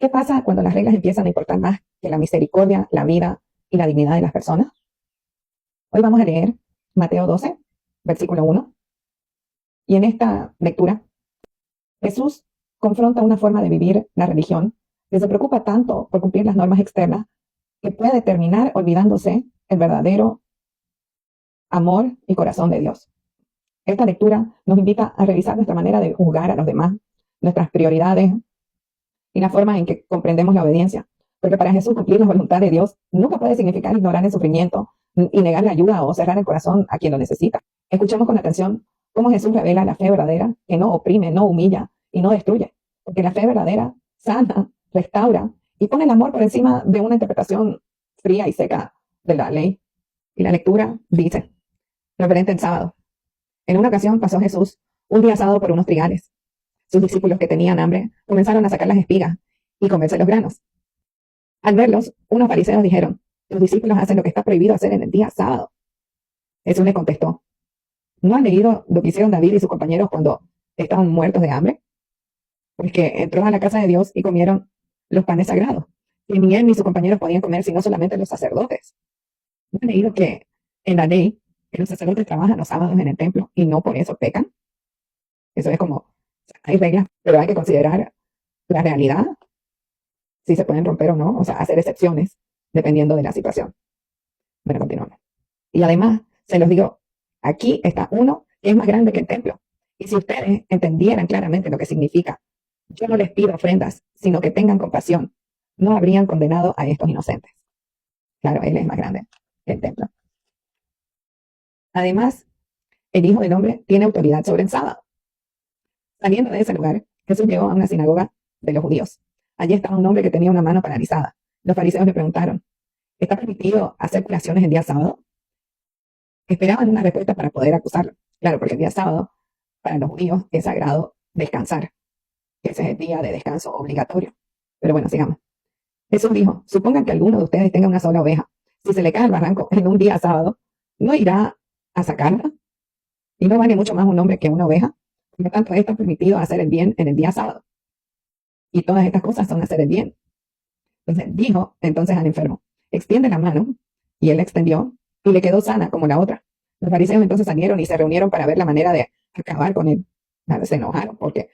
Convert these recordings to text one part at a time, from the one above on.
¿Qué pasa cuando las reglas empiezan a importar más que la misericordia, la vida y la dignidad de las personas? Hoy vamos a leer Mateo 12, versículo 1. Y en esta lectura, Jesús confronta una forma de vivir la religión que se preocupa tanto por cumplir las normas externas que puede terminar olvidándose el verdadero amor y corazón de Dios. Esta lectura nos invita a revisar nuestra manera de juzgar a los demás, nuestras prioridades y la forma en que comprendemos la obediencia. Porque para Jesús cumplir la voluntad de Dios nunca puede significar ignorar el sufrimiento y negar la ayuda o cerrar el corazón a quien lo necesita. Escuchemos con atención cómo Jesús revela la fe verdadera que no oprime, no humilla y no destruye. Porque la fe verdadera sana, restaura y pone el amor por encima de una interpretación fría y seca de la ley. Y la lectura dice, referente al sábado. En una ocasión pasó Jesús un día sábado por unos trigales. Sus discípulos que tenían hambre comenzaron a sacar las espigas y comerse los granos. Al verlos, unos fariseos dijeron, los discípulos hacen lo que está prohibido hacer en el día sábado. Jesús le contestó, ¿no han leído lo que hicieron David y sus compañeros cuando estaban muertos de hambre? Porque entró a la casa de Dios y comieron los panes sagrados, que ni él ni sus compañeros podían comer, sino solamente los sacerdotes. ¿No han leído que en la ley que los sacerdotes trabajan los sábados en el templo y no por eso pecan? Eso es como, hay reglas, pero hay que considerar la realidad, si se pueden romper o no, o sea, hacer excepciones dependiendo de la situación. Bueno, continuamos. Y además, se los digo, aquí está uno que es más grande que el templo. Y si ustedes entendieran claramente lo que significa, yo no les pido ofrendas, sino que tengan compasión, no habrían condenado a estos inocentes. Claro, él es más grande que el templo. Además, el Hijo del Hombre tiene autoridad sobre el sábado. Saliendo de ese lugar, Jesús llegó a una sinagoga de los judíos. Allí estaba un hombre que tenía una mano paralizada. Los fariseos le preguntaron, ¿está permitido hacer curaciones el día sábado? Esperaban una respuesta para poder acusarlo. Claro, porque el día sábado, para los judíos, es sagrado descansar. Ese es el día de descanso obligatorio. Pero bueno, sigamos. Jesús dijo, supongan que alguno de ustedes tenga una sola oveja. Si se le cae al barranco en un día sábado, ¿no irá a sacarla? ¿Y no vale mucho más un hombre que una oveja? Por lo tanto, esto es permitido hacer el bien en el día sábado. Y todas estas cosas son hacer el bien. Entonces dijo entonces al enfermo, extiende la mano, y él la extendió, y le quedó sana como la otra. Los fariseos entonces salieron y se reunieron para ver la manera de acabar con él. Claro, se enojaron porque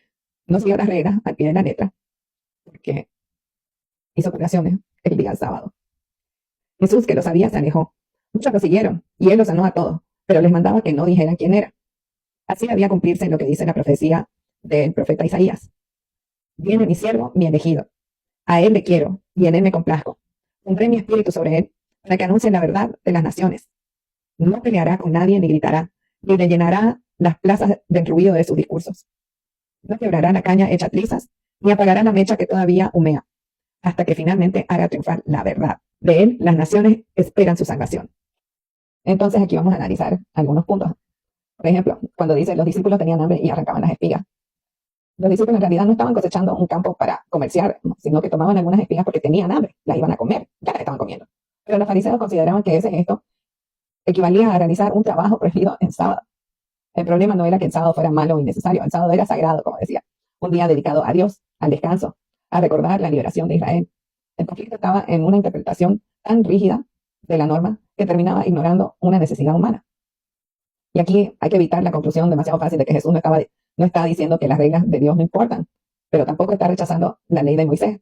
no siguió las reglas al pie de la letra, porque hizo curaciones el día sábado. Jesús, que lo sabía, se alejó. Muchos lo siguieron, y él los sanó a todos, pero les mandaba que no dijeran quién era. Así debía cumplirse lo que dice la profecía del profeta Isaías. Viene mi siervo, mi elegido. A él le quiero, y en él me complazco. Pondré mi espíritu sobre él, para que anuncie la verdad de las naciones. No peleará con nadie ni gritará, ni le llenará las plazas del ruido de sus discursos. No quebrará la caña hecha trizas, ni apagará la mecha que todavía humea, hasta que finalmente haga triunfar la verdad. De él las naciones esperan su salvación. Entonces aquí vamos a analizar algunos puntos. Por ejemplo, cuando dice los discípulos tenían hambre y arrancaban las espigas. Los discípulos en realidad no estaban cosechando un campo para comerciar, sino que tomaban algunas espigas porque tenían hambre, las iban a comer, ya las estaban comiendo. Pero los fariseos consideraban que ese gesto equivalía a realizar un trabajo prohibido en sábado. El problema no era que el sábado fuera malo o innecesario, el sábado era sagrado, como decía, un día dedicado a Dios, al descanso, a recordar la liberación de Israel. El conflicto estaba en una interpretación tan rígida de la norma que terminaba ignorando una necesidad humana. Y aquí hay que evitar la conclusión demasiado fácil de que Jesús no está diciendo que las reglas de Dios no importan, pero tampoco está rechazando la ley de Moisés,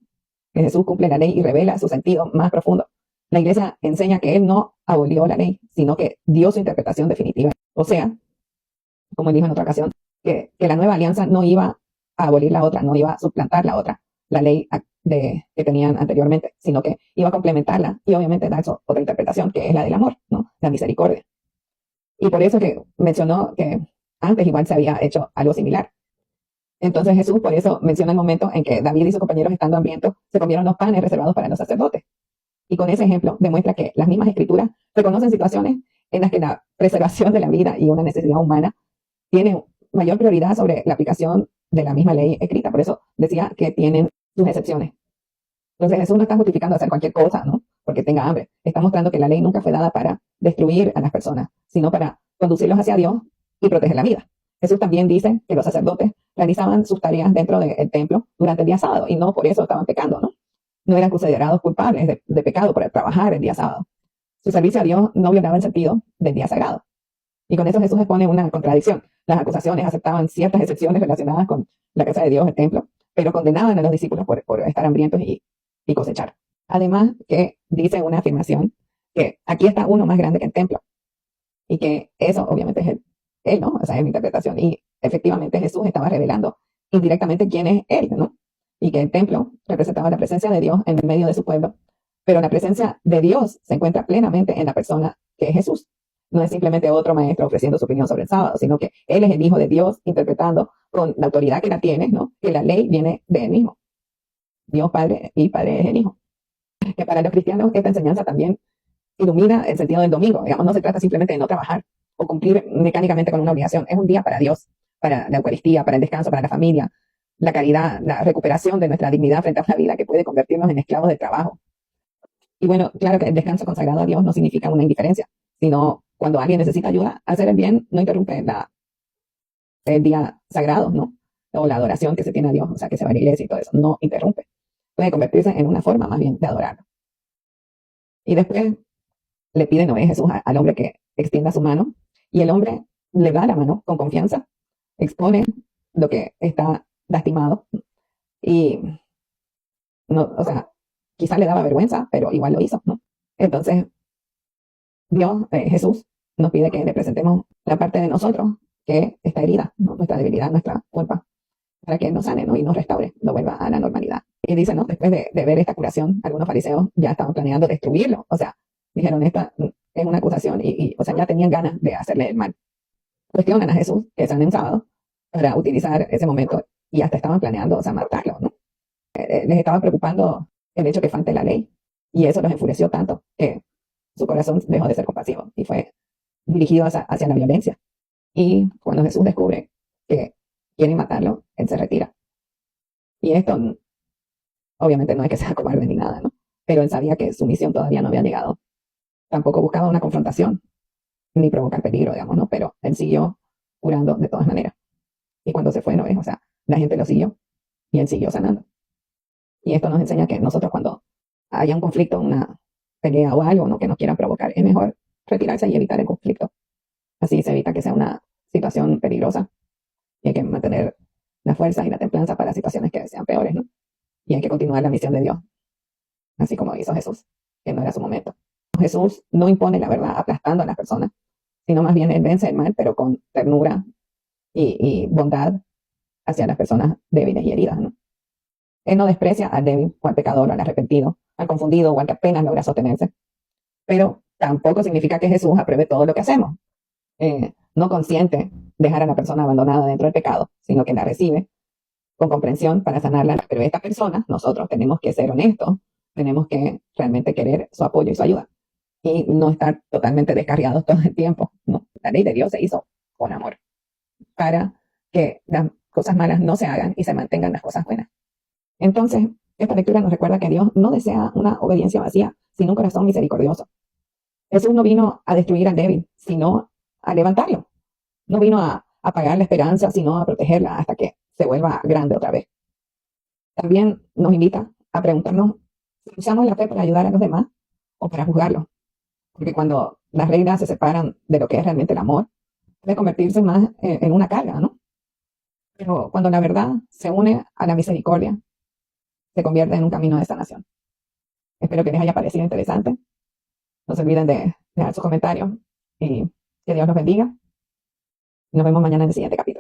que Jesús cumple la ley y revela su sentido más profundo. La iglesia enseña que él no abolió la ley, sino que dio su interpretación definitiva. O sea, como él dijo en otra ocasión, que la nueva alianza no iba a abolir la otra, no iba a suplantar la otra, la ley que tenían anteriormente, sino que iba a complementarla y obviamente dar otra interpretación, que es la del amor, ¿no? La misericordia. Y por eso que mencionó que antes igual se había hecho algo similar. Entonces Jesús por eso menciona el momento en que David y sus compañeros, estando hambrientos, se comieron los panes reservados para los sacerdotes. Y con ese ejemplo demuestra que las mismas escrituras reconocen situaciones en las que la preservación de la vida y una necesidad humana tiene mayor prioridad sobre la aplicación de la misma ley escrita. Por eso decía que tienen sus excepciones. Entonces Jesús no está justificando hacer cualquier cosa, ¿no? Porque tenga hambre. Está mostrando que la ley nunca fue dada para destruir a las personas, sino para conducirlos hacia Dios y proteger la vida. Jesús también dice que los sacerdotes realizaban sus tareas dentro del templo durante el día sábado y no por eso estaban pecando, ¿no? no eran considerados culpables de pecado por trabajar el día sábado. Su servicio a Dios no violaba el sentido del día sagrado. Y con eso Jesús expone una contradicción. Las acusaciones aceptaban ciertas excepciones relacionadas con la casa de Dios, el templo, pero condenaban a los discípulos por estar hambrientos y cosechar. Además, que dice una afirmación que aquí está uno más grande que el templo. Y que eso obviamente es él, ¿no? O sea, es mi interpretación. Y efectivamente Jesús estaba revelando indirectamente quién es él, ¿no? Y que el templo representaba la presencia de Dios en el medio de su pueblo. Pero la presencia de Dios se encuentra plenamente en la persona que es Jesús. No es simplemente otro maestro ofreciendo su opinión sobre el sábado, sino que Él es el Hijo de Dios interpretando con la autoridad que la tiene, ¿no? Que la ley viene de Él mismo. Dios Padre y Padre es el Hijo. Que para los cristianos esta enseñanza también ilumina el sentido del domingo. Digamos, no se trata simplemente de no trabajar o cumplir mecánicamente con una obligación. Es un día para Dios, para la Eucaristía, para el descanso, para la familia, la caridad, la recuperación de nuestra dignidad frente a una vida que puede convertirnos en esclavos del trabajo. Y bueno, claro que el descanso consagrado a Dios no significa una indiferencia, sino cuando alguien necesita ayuda, hacer el bien no interrumpe el día sagrado, ¿no? O la adoración que se tiene a Dios, o sea, que se va a la iglesia y todo eso, no interrumpe. Puede convertirse en una forma más bien de adorarlo. Y después le pide Noé Jesús al hombre que extienda su mano, y el hombre le da la mano con confianza, expone lo que está lastimado, y no, o sea, quizás le daba vergüenza, pero igual lo hizo, ¿no? Entonces, Dios, Jesús, nos pide que le presentemos la parte de nosotros que está herida, ¿no? Nuestra debilidad, nuestra culpa, para que nos sane, ¿no? Y nos restaure, lo vuelva a la normalidad. Y dice, ¿no? Después de ver esta curación, algunos fariseos ya estaban planeando destruirlo. O sea, dijeron, esta es una acusación o sea, ya tenían ganas de hacerle el mal. Cuestionan a Jesús, que sale un sábado, para utilizar ese momento y hasta estaban planeando, o sea, matarlo, ¿no? Les estaba preocupando el hecho que falte la ley y eso los enfureció tanto que su corazón dejó de ser compasivo y fue dirigido hacia la violencia. Y cuando Jesús descubre que quieren matarlo, él se retira. Y esto, obviamente no es que sea cobarde ni nada, ¿no? Pero él sabía que su misión todavía no había llegado. Tampoco buscaba una confrontación, ni provocar peligro, digamos, ¿no? Pero él siguió curando de todas maneras. Y cuando se fue, ¿no ves? O sea, la gente lo siguió y él siguió sanando. Y esto nos enseña que nosotros cuando haya un conflicto, una pelea o algo, ¿no? Que nos quieran provocar, es mejor retirarse y evitar el conflicto. Así se evita que sea una situación peligrosa. Y hay que mantener la fuerza y la templanza para situaciones que sean peores, ¿no? Y hay que continuar la misión de Dios, así como hizo Jesús, que no era su momento. Jesús no impone la verdad aplastando a las personas, sino más bien él vence el mal, pero con ternura y bondad hacia las personas débiles y heridas, ¿no? Él no desprecia al débil o al pecador o al arrepentido, al confundido o al que apenas logra sostenerse. Pero tampoco significa que Jesús apruebe todo lo que hacemos. No consiente dejar a la persona abandonada dentro del pecado, sino que la recibe con comprensión para sanarla. Pero esta persona, nosotros tenemos que ser honestos, tenemos que realmente querer su apoyo y su ayuda. Y no estar totalmente descarriados todo el tiempo, ¿no? La ley de Dios se hizo con amor, para que las cosas malas no se hagan y se mantengan las cosas buenas. Entonces, esta lectura nos recuerda que Dios no desea una obediencia vacía, sino un corazón misericordioso. Jesús no vino a destruir al débil, sino a levantarlo. No vino a apagar la esperanza, sino a protegerla hasta que se vuelva grande otra vez. También nos invita a preguntarnos si usamos la fe para ayudar a los demás o para juzgarlos. Porque cuando las reglas se separan de lo que es realmente el amor, puede convertirse más en una carga, ¿no? Pero cuando la verdad se une a la misericordia, se convierte en un camino de sanación. Espero que les haya parecido interesante. No se olviden de dejar sus comentarios y que Dios los bendiga. Nos vemos mañana en el siguiente capítulo.